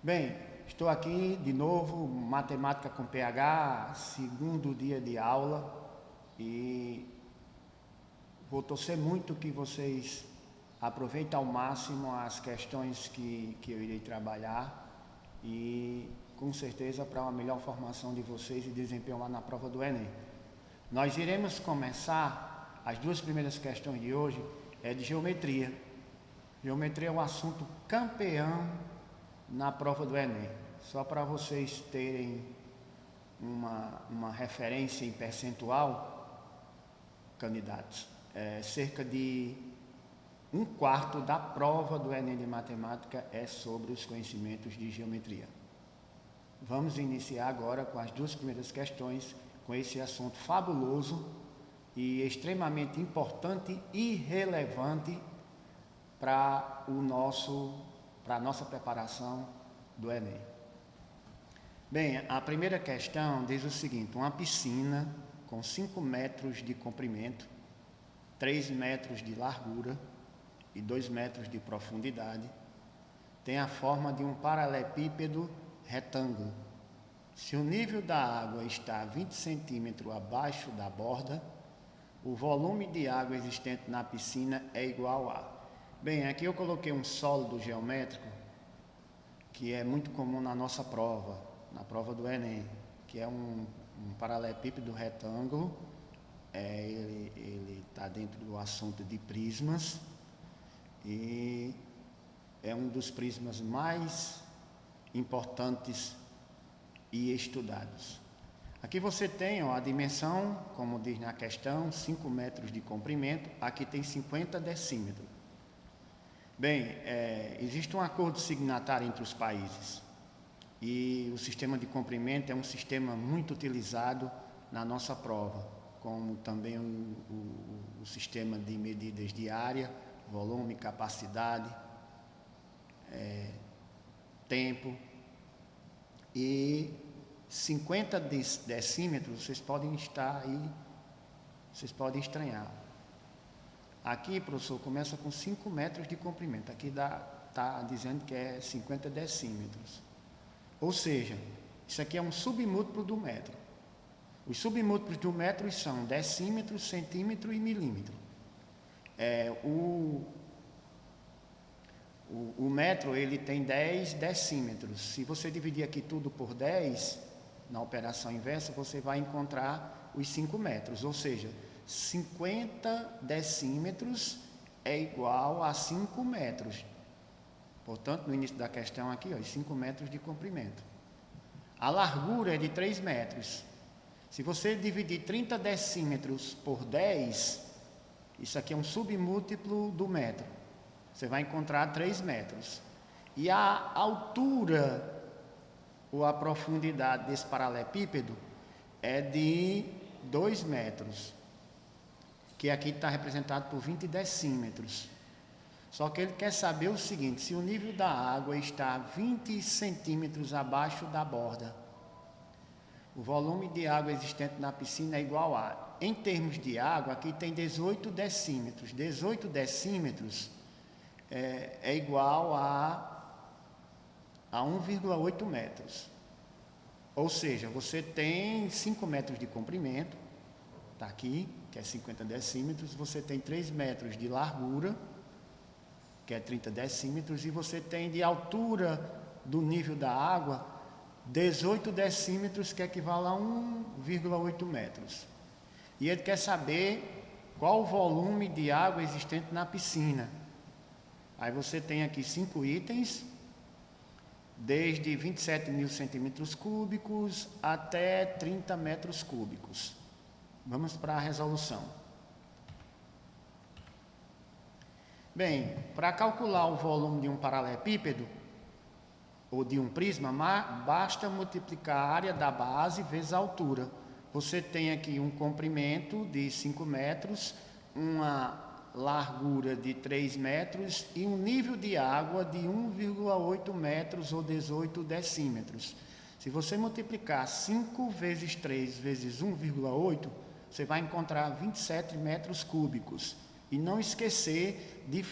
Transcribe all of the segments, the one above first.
Bem, estou aqui de novo, Matemática com PH, segundo dia de aula, e vou torcer muito que vocês aproveitem ao máximo as questões que eu irei trabalhar e com certeza para uma melhor formação de vocês e desempenho lá na prova do Enem. Nós iremos começar, as duas primeiras questões de hoje é de geometria. Geometria é um assunto campeão na prova do Enem. Só para vocês terem uma referência em percentual, candidatos, cerca de 1/4 da prova do Enem de Matemática é sobre os conhecimentos de geometria. Vamos iniciar agora com as duas primeiras questões, com esse assunto fabuloso e extremamente importante e relevante para a nossa preparação do Enem. Bem, a primeira questão diz o seguinte: uma piscina com 5 metros de comprimento, 3 metros de largura e 2 metros de profundidade, tem a forma de um paralelepípedo retângulo. Se o nível da água está 20 centímetros abaixo da borda, o volume de água existente na piscina é igual a... Bem, aqui eu coloquei um sólido geométrico, que é muito comum na nossa prova, na prova do Enem, que é um paralelepípedo retângulo. Ele está dentro do assunto de prismas e é um dos prismas mais importantes e estudados. Aqui você tem a dimensão, como diz na questão, 5 metros de comprimento, aqui tem 50 decímetros. Bem, existe um acordo signatário entre os países e o sistema de comprimento é um sistema muito utilizado na nossa prova, como também o sistema de medidas de área, volume, capacidade, tempo. E 50 decímetros, vocês podem estranhar. Aqui, professor, começa com 5 metros de comprimento. Aqui está dizendo que é 50 decímetros. Ou seja, isso aqui é um submúltiplo do metro. Os submúltiplos do metro são decímetro, centímetro e milímetro. O metro ele tem 10 decímetros. Se você dividir aqui tudo por 10, na operação inversa, você vai encontrar os 5 metros. Ou seja, 50 decímetros é igual a 5 metros. Portanto, no início da questão aqui, os 5 metros de comprimento. A largura é de 3 metros. Se você dividir 30 decímetros por 10, isso aqui é um submúltiplo do metro. Você vai encontrar 3 metros. E a altura ou a profundidade desse paralelepípedo é de 2 metros, que aqui está representado por 20 decímetros. Só que ele quer saber o seguinte: se o nível da água está 20 centímetros abaixo da borda, o volume de água existente na piscina é igual a... Em termos de água, aqui tem 18 decímetros. 18 decímetros é igual a 1,8 metros. Ou seja, você tem 5 metros de comprimento, está aqui, que é 50 decímetros, você tem 3 metros de largura, que é 30 decímetros, e você tem de altura do nível da água 18 decímetros, que equivale a 1,8 metros. E ele quer saber qual o volume de água existente na piscina. Aí você tem aqui 5 itens, desde 27 mil centímetros cúbicos até 30 metros cúbicos. Vamos para a resolução. Bem, para calcular o volume de um paralelepípedo ou de um prisma, basta multiplicar a área da base vezes a altura. Você tem aqui um comprimento de 5 metros, uma largura de 3 metros e um nível de água de 1,8 metros ou 18 decímetros. Se você multiplicar 5 vezes 3 vezes 1,8, você vai encontrar 27 metros cúbicos. E não esquecer de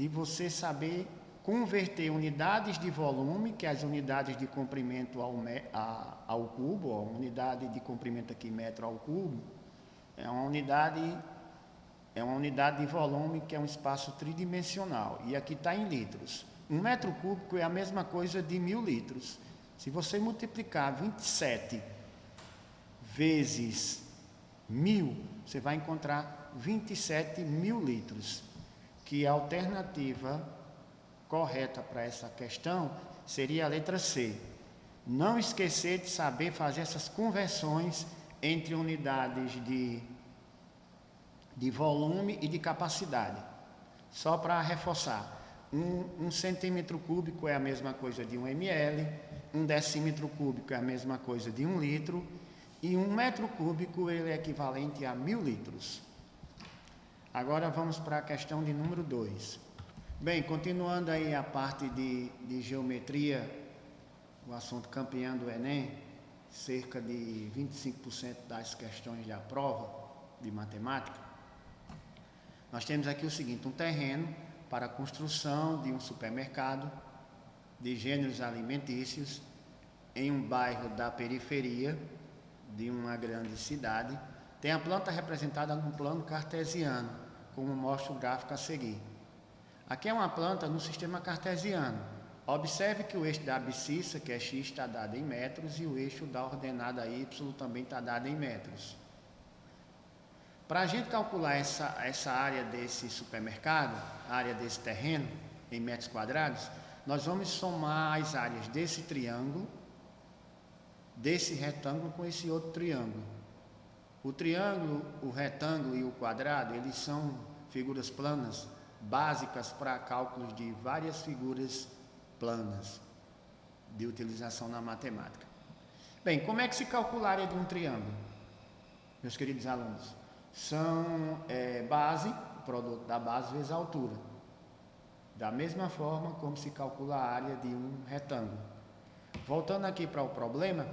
você saber converter unidades de volume, que é as unidades de comprimento ao cubo, a unidade de comprimento aqui, metro ao cubo, é uma unidade de volume que é um espaço tridimensional. E aqui está em litros. 1 metro cúbico é a mesma coisa de 1000 litros. Se você multiplicar 27 vezes 1000, você vai encontrar 27.000 litros, que a alternativa correta para essa questão seria a letra C. Não esquecer de saber fazer essas conversões entre unidades de volume e de capacidade. Só para reforçar, um centímetro cúbico é a mesma coisa de 1 ml, 1 decímetro cúbico é a mesma coisa de 1 litro, e 1 metro cúbico ele é equivalente a 1000 litros. Agora vamos para a questão de número 2. Bem, continuando aí a parte de geometria, o assunto campeão do Enem, cerca de 25% das questões da prova de matemática, nós temos aqui o seguinte: um terreno para a construção de um supermercado de gêneros alimentícios em um bairro da periferia de uma grande cidade, tem a planta representada num plano cartesiano, como mostra o gráfico a seguir. Aqui é uma planta no sistema cartesiano. Observe que o eixo da abscissa, que é x, está dado em metros, e o eixo da ordenada y também está dado em metros. Para a gente calcular essa área desse supermercado, a área desse terreno, em metros quadrados, nós vamos somar as áreas desse triângulo, desse retângulo com esse outro triângulo. O triângulo, o retângulo e o quadrado, eles são figuras planas básicas para cálculos de várias figuras planas de utilização na matemática. Bem, como é que se calcula a área de um triângulo, meus queridos alunos? São base, o produto da base vezes a altura. Da mesma forma como se calcula a área de um retângulo. Voltando aqui para o problema,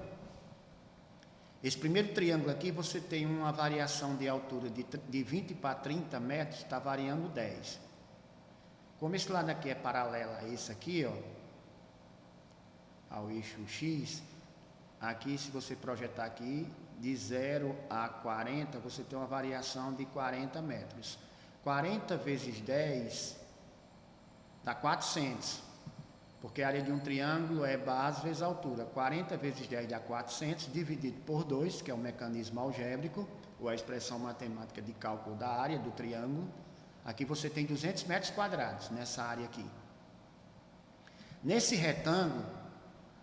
esse primeiro triângulo aqui você tem uma variação de altura de 20 para 30 metros, está variando 10. Como esse lado aqui é paralelo a esse aqui, ó, ao eixo X, aqui se você projetar aqui, de 0 a 40, você tem uma variação de 40 metros. 40 vezes 10 dá 400, porque a área de um triângulo é base vezes altura. 40 vezes 10 dá 400, dividido por 2, que é o mecanismo algébrico, ou a expressão matemática de cálculo da área do triângulo. Aqui você tem 200 metros quadrados, nessa área aqui. Nesse retângulo,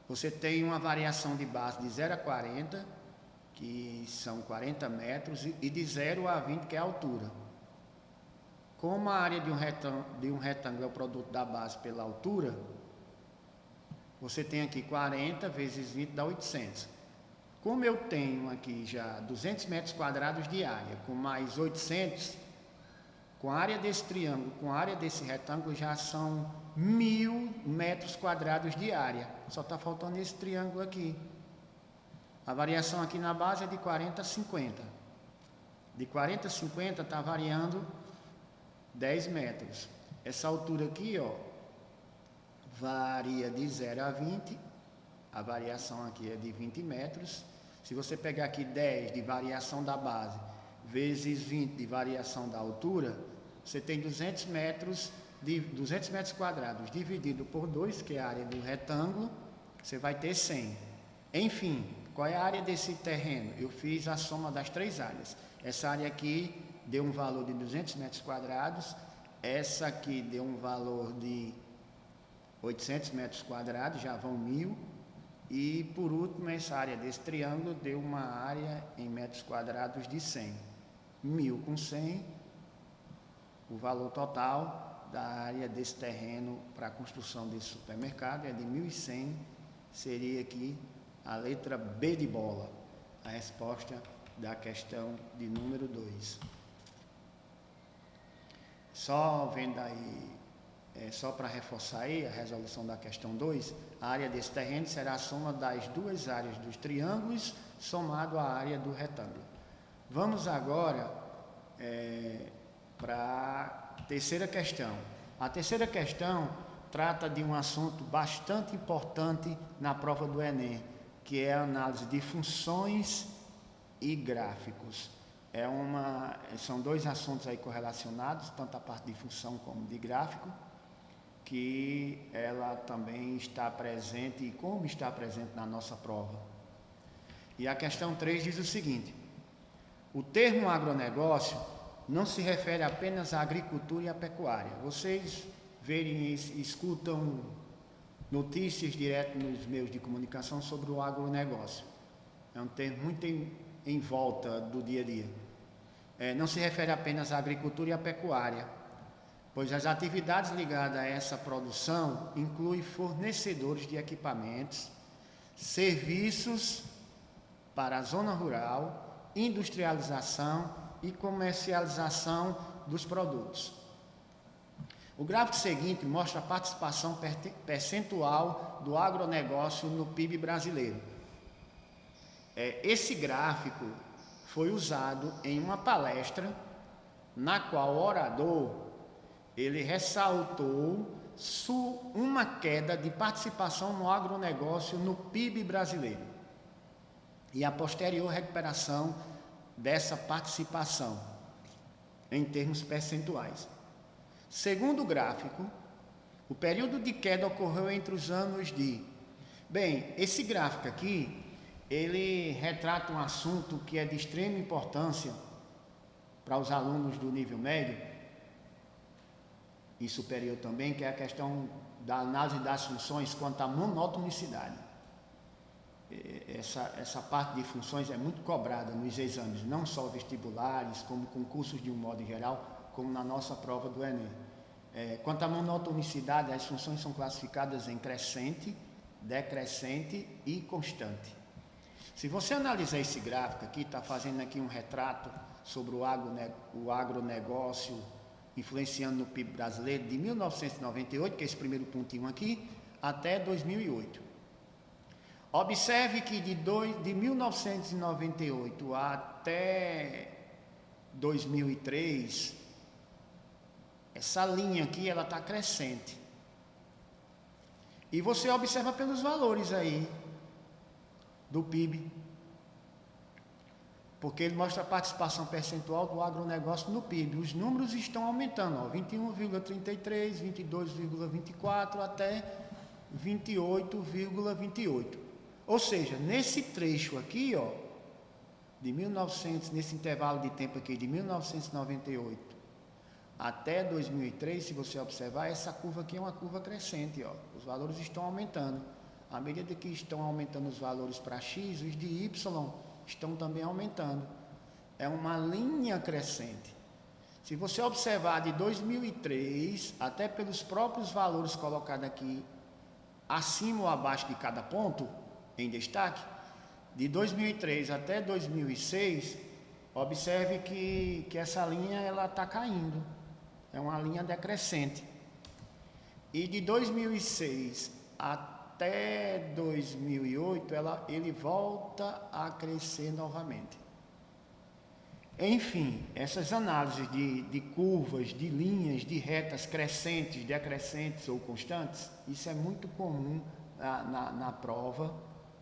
você tem uma variação de base de 0 a 40, que são 40 metros, e de 0 a 20, que é a altura. Como a área de um retângulo é o produto da base pela altura, você tem aqui 40 vezes 20 dá 800. Como eu tenho aqui já 200 metros quadrados de área, com mais 800, com a área desse triângulo, com a área desse retângulo, já são 1000 metros quadrados de área. Só está faltando esse triângulo aqui. A variação aqui na base é de 40 a 50. De 40 a 50 está variando 10 metros. Essa altura aqui, ó, varia de 0 a 20. A variação aqui é de 20 metros. Se você pegar aqui 10 de variação da base vezes 20 de variação da altura, você tem 200 metros quadrados dividido por 2, que é a área do retângulo, você vai ter 100. Enfim, qual é a área desse terreno? Eu fiz a soma das 3 áreas. Essa área aqui deu um valor de 200 metros quadrados, essa aqui deu um valor de 800 metros quadrados, já vão 1000, e por último essa área desse triângulo deu uma área em metros quadrados de 100. 1000 com 100, o valor total da área desse terreno para a construção desse supermercado é de 1.100, seria aqui a letra B de bola, a resposta da questão de número 2. Só vendo aí só para reforçar aí a resolução da questão 2, a área desse terreno será a soma das duas áreas dos triângulos somado à área do retângulo. Vamos agora para a terceira questão. A terceira questão trata de um assunto bastante importante na prova do Enem, que é a análise de funções e gráficos. São dois assuntos aí correlacionados, tanto a parte de função como de gráfico, que ela também está presente e como está presente na nossa prova. E a questão 3 diz o seguinte: o termo agronegócio não se refere apenas à agricultura e à pecuária. Vocês escutam notícias direto nos meios de comunicação sobre o agronegócio. É um termo muito em volta do dia a dia. Não se refere apenas à agricultura e à pecuária, pois as atividades ligadas a essa produção incluem fornecedores de equipamentos, serviços para a zona rural, industrialização e comercialização dos produtos. O gráfico seguinte mostra a participação percentual do agronegócio no PIB brasileiro. Esse gráfico foi usado em uma palestra na qual o orador ele ressaltou uma queda de participação no agronegócio no PIB brasileiro e a posterior recuperação dessa participação em termos percentuais. Segundo o gráfico, o período de queda ocorreu entre os anos de... Bem, esse gráfico aqui, ele retrata um assunto que é de extrema importância para os alunos do nível médio e superior também, que é a questão da análise das funções quanto à monotonicidade. Essa parte de funções é muito cobrada nos exames, não só vestibulares, como concursos de um modo geral, como na nossa prova do Enem. Quanto à monotonicidade, as funções são classificadas em crescente, decrescente e constante. Se você analisar esse gráfico aqui, está fazendo aqui um retrato sobre o agronegócio influenciando no PIB brasileiro de 1998, que é esse primeiro pontinho aqui, até 2008. Observe que de 1998 até 2003, essa linha aqui ela está crescente. E você observa pelos valores aí do PIB, porque ele mostra a participação percentual do agronegócio no PIB. Os números estão aumentando, 21,33, 22,24 até 28,28. Ou seja, nesse trecho aqui, nesse intervalo de tempo aqui, de 1998 até 2003, se você observar, essa curva aqui é uma curva crescente, os valores estão aumentando. À medida que estão aumentando os valores para X, os de Y estão também aumentando. É uma linha crescente. Se você observar de 2003, até pelos próprios valores colocados aqui, acima ou abaixo de cada ponto, em destaque, de 2003 até 2006, observe que essa linha ela está caindo. É uma linha decrescente. E de 2006 até 2008, ele volta a crescer novamente. Enfim, essas análises de curvas, de linhas, de retas crescentes, decrescentes ou constantes, isso é muito comum na prova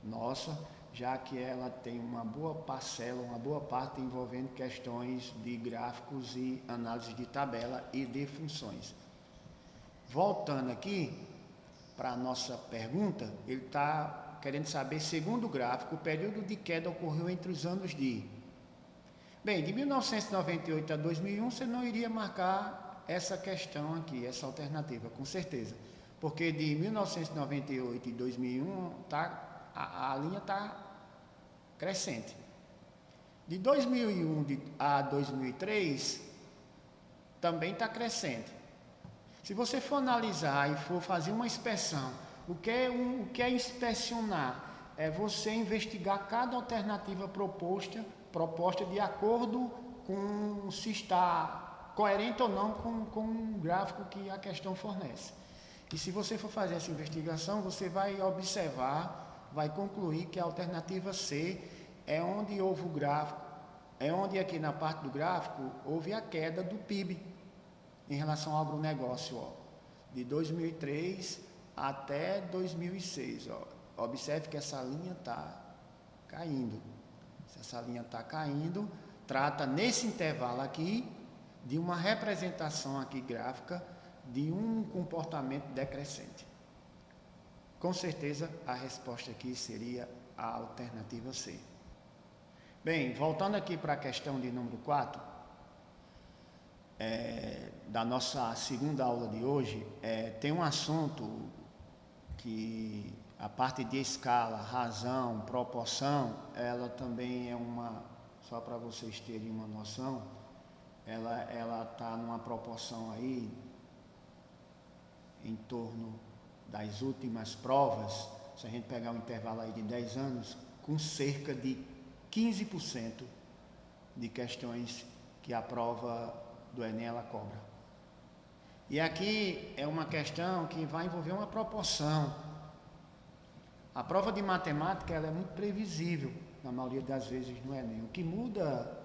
nossa, já que ela tem uma boa parcela, uma boa parte envolvendo questões de gráficos e análise de tabela e de funções. Voltando aqui para a nossa pergunta, ele está querendo saber, segundo o gráfico, o período de queda ocorreu entre os anos de... Bem, de 1998 a 2001, você não iria marcar essa questão aqui, essa alternativa, com certeza. Porque de 1998 e 2001, a linha está crescente. De 2001 a 2003, também está crescente. Se você for analisar e for fazer uma inspeção, o que é inspecionar? É você investigar cada alternativa proposta de acordo com se está coerente ou não com o gráfico que a questão fornece. E se você for fazer essa investigação, você vai observar, vai concluir que a alternativa C é onde houve o gráfico, é onde aqui na parte do gráfico houve a queda do PIB em relação ao agronegócio, ó, de 2003 até 2006. Ó. Observe que essa linha está caindo. Se essa linha está caindo, trata nesse intervalo aqui de uma representação aqui gráfica de um comportamento decrescente. Com certeza a resposta aqui seria a alternativa C. Bem, voltando aqui para a questão de número 4, da nossa segunda aula de hoje, tem um assunto que a parte de escala, razão, proporção, ela também é uma, só para vocês terem uma noção, ela está numa proporção aí em torno das últimas provas, se a gente pegar um intervalo aí de 10 anos, com cerca de 15% de questões que a prova do Enem ela cobra. E aqui é uma questão que vai envolver uma proporção. A prova de matemática ela é muito previsível, na maioria das vezes no Enem. O que muda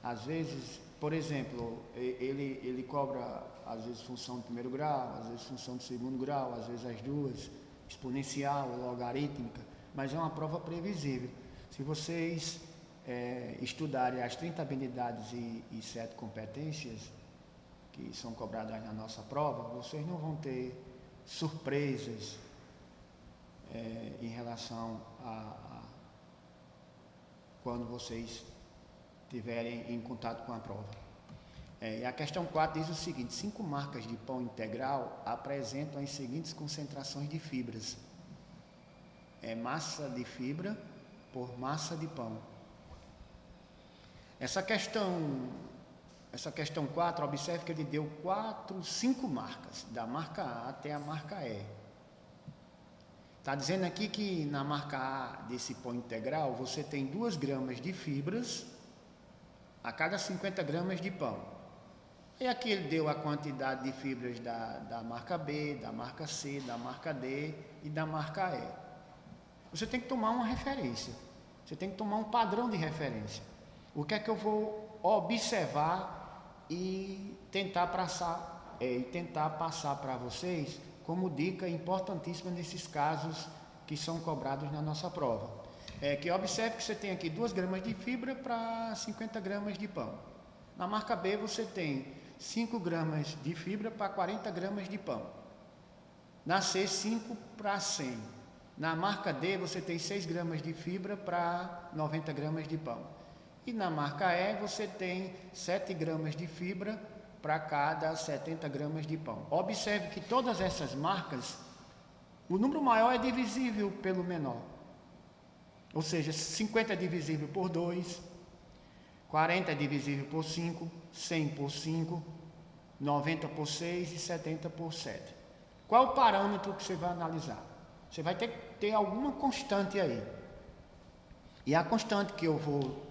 às vezes, por exemplo, ele cobra às vezes função de primeiro grau, às vezes função de segundo grau, às vezes as duas, exponencial, logarítmica, mas é uma prova previsível. Se vocês estudarem as 30 habilidades e 7 competências que são cobradas na nossa prova, vocês não vão ter surpresas em relação a quando vocês estiverem em contato com a prova. E a questão 4 diz o seguinte: 5 marcas de pão integral apresentam as seguintes concentrações de fibras. Massa de fibra por massa de pão. Essa questão 4, observe que ele deu 5 marcas, da marca A até a marca E. Está dizendo aqui que na marca A desse pão integral, você tem 2 gramas de fibras a cada 50 gramas de pão. E aqui ele deu a quantidade de fibras da marca B, da marca C, da marca D e da marca E. Você tem que tomar uma referência, você tem que tomar um padrão de referência. O que é que eu vou observar e tentar passar para vocês como dica importantíssima nesses casos que são cobrados na nossa prova. Que observe que você tem aqui 2 gramas de fibra para 50 gramas de pão. Na marca B você tem 5 gramas de fibra para 40 gramas de pão. Na C, 5 para 100. Na marca D você tem 6 gramas de fibra para 90 gramas de pão. E na marca E você tem 7 gramas de fibra para cada 70 gramas de pão. Observe que todas essas marcas, o número maior é divisível pelo menor. Ou seja, 50 é divisível por 2, 40 é divisível por 5, 100 por 5, 90 por 6 e 70 por 7. Qual o parâmetro que você vai analisar? Você vai ter que ter alguma constante aí. E a constante que eu vou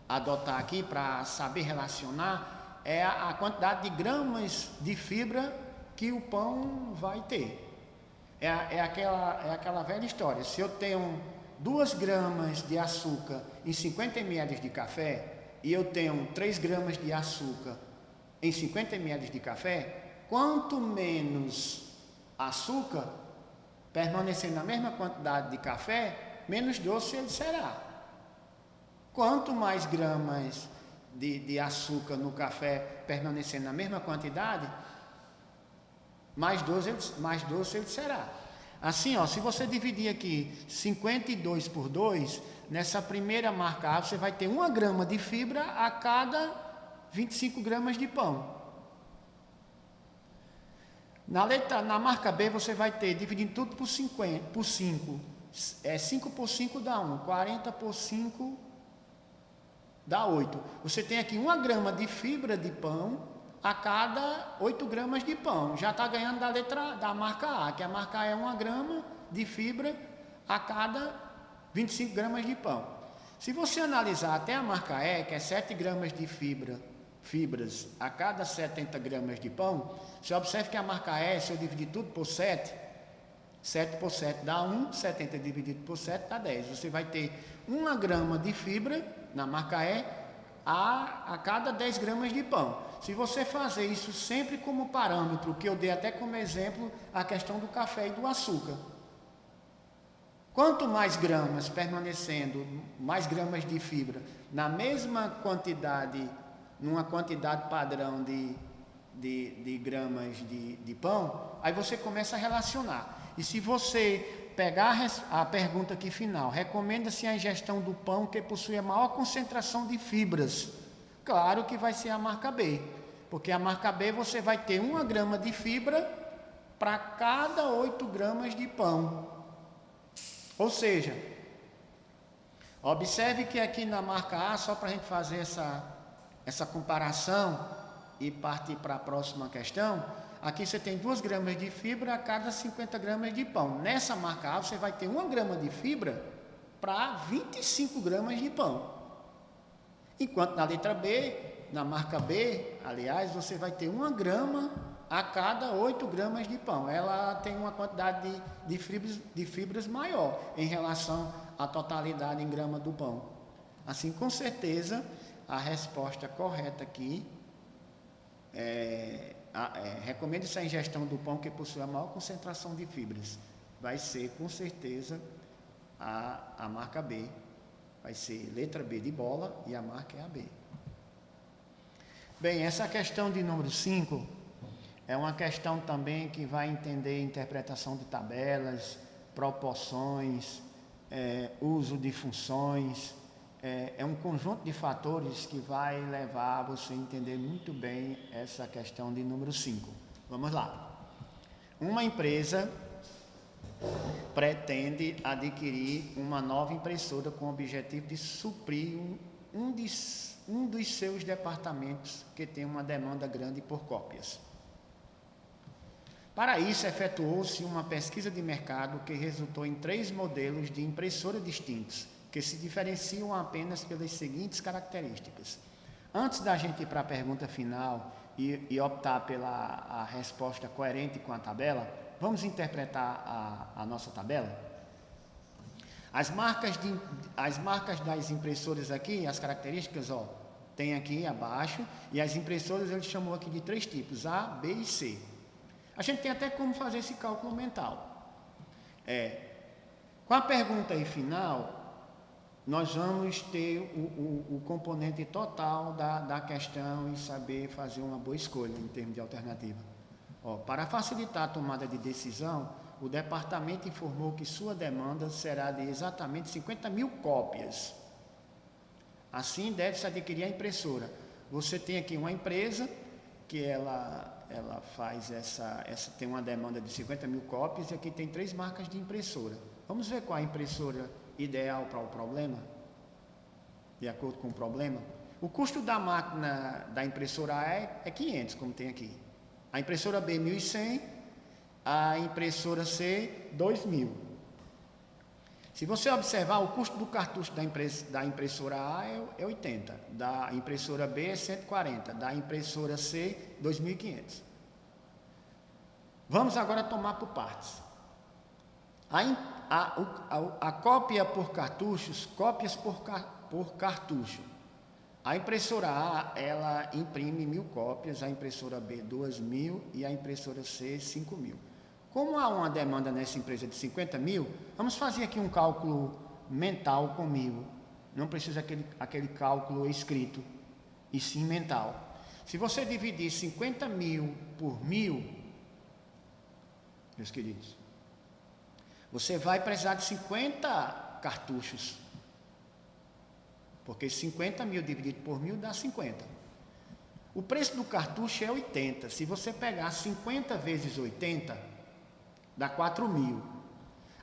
adotar aqui para saber relacionar é a quantidade de gramas de fibra que o pão vai ter. É aquela velha história. Se eu tenho 2 gramas de açúcar em 50 ml de café e eu tenho 3 gramas de açúcar em 50 ml de café, quanto menos açúcar permanecer na mesma quantidade de café, menos doce ele será. Quanto mais gramas de açúcar no café permanecer na mesma quantidade, mais doce ele será. Assim, ó, se você dividir aqui 52 por 2, nessa primeira marca A você vai ter 1 grama de fibra a cada 25 gramas de pão. Na marca B você vai ter, dividindo tudo por 5. 5 por 5 dá 1, 40 por 5 dá 8. Você tem aqui 1 grama de fibra de pão a cada 8 gramas de pão. Já está ganhando da marca A, que a marca A é 1 grama de fibra a cada 25 gramas de pão. Se você analisar até a marca E, que é 7 gramas de fibra fibras a cada 70 gramas de pão, você observe que a marca E, se eu dividir tudo por 7, 7 por 7 dá 1, 70 dividido por 7 dá 10. Você vai ter 1 grama de fibra na marca E a cada 10 gramas de pão. Se você fazer isso sempre como parâmetro, que eu dei até como exemplo a questão do café e do açúcar. Quanto mais gramas permanecendo, mais gramas de fibra, na mesma quantidade, numa quantidade padrão de gramas de pão, aí você começa a relacionar. E se você pegar a pergunta aqui final, recomenda-se a ingestão do pão que possui a maior concentração de fibras? Claro que vai ser a marca B, porque a marca B você vai ter 1 grama de fibra para cada 8 gramas de pão. Ou seja, observe que aqui na marca A, só para a gente fazer essa comparação e partir para a próxima questão, aqui você tem 2 gramas de fibra a cada 50 gramas de pão. Nessa marca A, você vai ter 1 grama de fibra para 25 gramas de pão. Enquanto na letra B, na marca B, aliás, você vai ter 1 grama a cada 8 gramas de pão. Ela tem uma quantidade de fibras maior em relação à totalidade em grama do pão. Assim, com certeza, a resposta correta aqui recomenda-se a ingestão do pão que possui a maior concentração de fibras. Vai ser, com certeza, a marca B. Vai ser letra B de bola e a marca é a B. Bem, essa questão de número 5 é uma questão também que vai entender interpretação de tabelas, proporções, uso de funções. É um conjunto de fatores que vai levar você a entender muito bem essa questão de número 5. Vamos lá. Uma empresa pretende adquirir uma nova impressora com o objetivo de suprir um dos seus departamentos que tem uma demanda grande por cópias. Para isso, efetuou-se uma pesquisa de mercado que resultou em 3 modelos de impressora distintos, que se diferenciam apenas pelas seguintes características. Antes da gente ir para a pergunta final e optar pela resposta coerente com a tabela, vamos interpretar a nossa tabela? As marcas das impressoras aqui, as características, tem aqui abaixo, e as impressoras ele chamou aqui de 3 tipos, A, B e C. A gente tem até como fazer esse cálculo mental. Com a pergunta aí final, nós vamos ter o componente total da questão e saber fazer uma boa escolha em termos de alternativa. Para facilitar a tomada de decisão, o departamento informou que sua demanda será de exatamente 50.000 cópias. Assim, deve-se adquirir a impressora. Você tem aqui uma empresa que ela faz tem uma demanda de 50.000 cópias e aqui tem 3 marcas de impressora. Vamos ver qual a impressora ideal para o problema, de acordo com o problema. O custo da máquina da impressora A é 500, como tem aqui. A impressora B, 1.100, a impressora C, 2.000. Se você observar, o custo do cartucho da impressora A é 80, da impressora B é 140, da impressora C, 2.500. Vamos agora tomar por partes. A cópia por cartuchos, cópias por cartucho. A impressora A, ela imprime 1.000 cópias, a impressora B 2.000 e a impressora C 5.000. Como há uma demanda nessa empresa de 50.000, vamos fazer aqui um cálculo mental comigo. Não precisa aquele cálculo escrito, e sim mental. Se você dividir 50.000 por 1.000, meus queridos, você vai precisar de 50 cartuchos. Porque 50.000 dividido por 1.000 dá 50. O preço do cartucho é 80. Se você pegar 50 vezes 80, dá 4.000.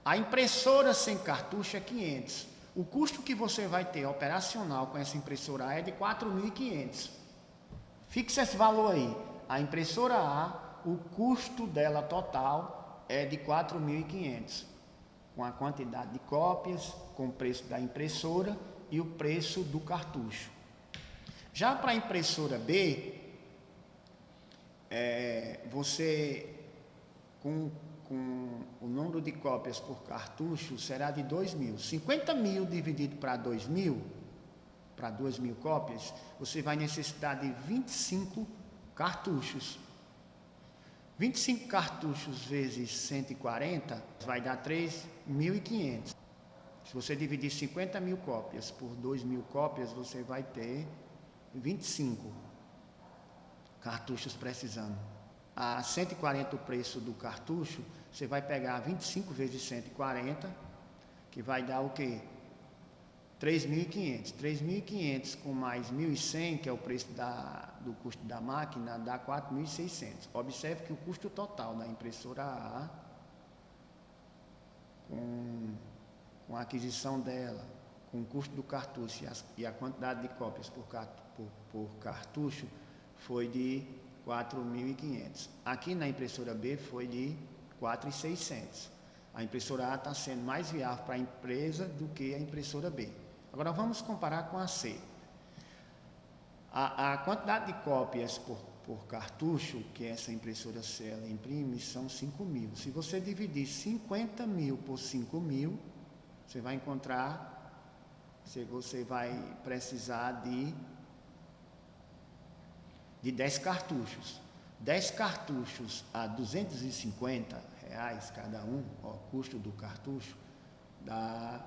A impressora sem cartucho é 500. O custo que você vai ter operacional com essa impressora A é de 4.500. Fixe esse valor aí. A impressora A, o custo dela total é de 4.500. Com a quantidade de cópias, com o preço da impressora e o preço do cartucho. Já para a impressora B, você, com o número de cópias por cartucho, será de 2.000. 50.000 dividido para 2.000, para 2.000 cópias, você vai necessitar de 25 cartuchos. 25 cartuchos vezes 140 vai dar 3.500. Se você dividir 50.000 cópias por 2.000 cópias, você vai ter 25 cartuchos precisando. A 140 o preço do cartucho, você vai pegar 25 vezes 140, que vai dar o quê? 3.500. 3.500 com mais 1.100, que é o preço do custo da máquina, dá 4.600. Observe que o custo total da impressora A, com a aquisição dela, com o custo do cartucho e a quantidade de cópias por cartucho, foi de 4.500. Aqui na impressora B foi de 4.600. A impressora A está sendo mais viável para a empresa do que a impressora B. Agora vamos comparar com a C. A quantidade de cópias por cartucho que essa impressora C ela imprime são 5.000. Se você dividir 50.000 por 5.000, você vai encontrar, você vai precisar de 10 cartuchos. 10 cartuchos a R$250 cada um, o custo do cartucho, dá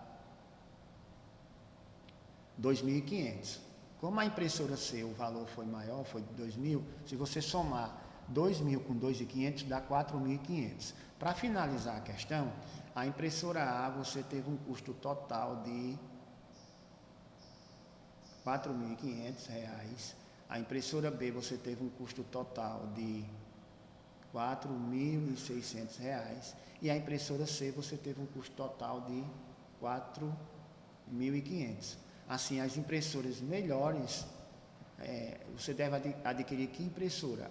2.500. Como a impressora C, o valor foi maior, foi de 2.000, se você somar 2.000 com 2.500, dá 4.500. Para finalizar a questão, a impressora A, você teve um custo total de R$4.500. A impressora B, você teve um custo total de R$4.600. E a impressora C, você teve um custo total de R$4.500. Assim, as impressoras melhores, você deve adquirir que impressora?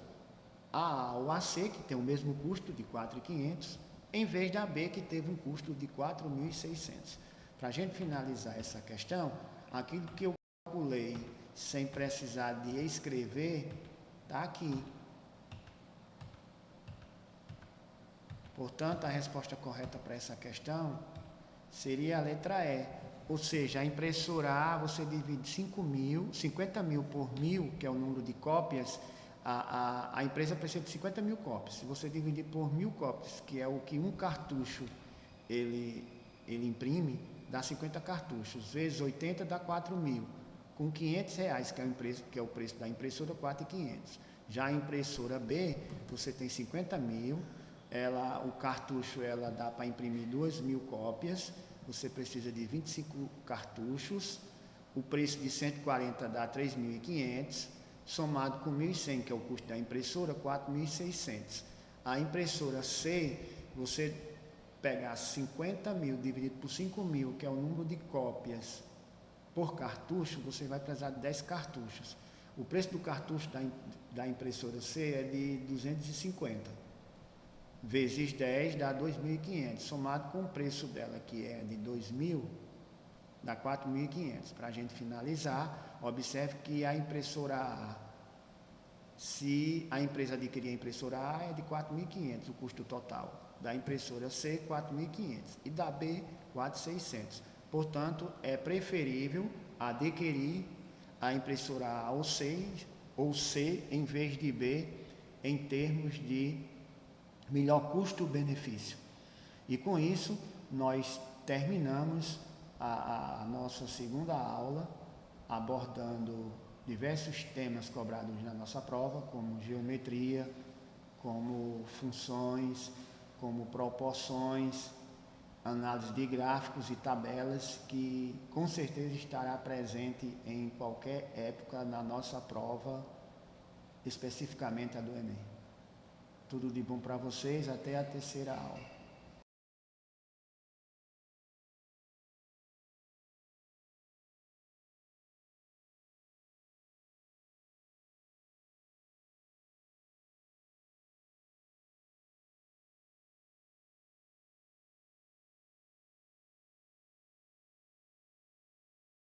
A ou a C, que tem o mesmo custo de R$4.500, em vez da B, que teve um custo de R$4.600. Para a gente finalizar essa questão, aquilo que eu calculei sem precisar de escrever, está aqui. Portanto, a resposta correta para essa questão seria a letra E. Ou seja, a impressora A, você divide 50.000 por 1.000, que é o número de cópias, a empresa precisa de 50.000 cópias. Se você dividir por 1.000 cópias, que é o que um cartucho ele imprime, dá 50 cartuchos, vezes 80 dá 4.000. Com R$500, que é o preço da impressora, 4.500. Já a impressora B, você tem 50.000, o cartucho ela dá para imprimir 2.000 cópias, você precisa de 25 cartuchos, o preço de 140 dá 3.500, somado com 1.100, que é o custo da impressora, 4.600. A impressora C, você pegar 50.000 dividido por 5.000, que é o número de cópias por cartucho, você vai precisar de 10 cartuchos. O preço do cartucho da impressora C é de 250. Vezes 10 dá 2.500. Somado com o preço dela, que é de 2.000, dá 4.500. Para a gente finalizar, observe que a impressora A, se a empresa adquirir a impressora A, é de 4.500 o custo total. Da impressora C, 4.500. E da B, 4.600. Portanto, é preferível adquirir a impressora A ou C em vez de B, em termos de melhor custo-benefício. E com isso, nós terminamos a nossa segunda aula, abordando diversos temas cobrados na nossa prova, como geometria, como funções, como proporções, análise de gráficos e tabelas, que com certeza estará presente em qualquer época na nossa prova, especificamente a do Enem. Tudo de bom para vocês, até a terceira aula.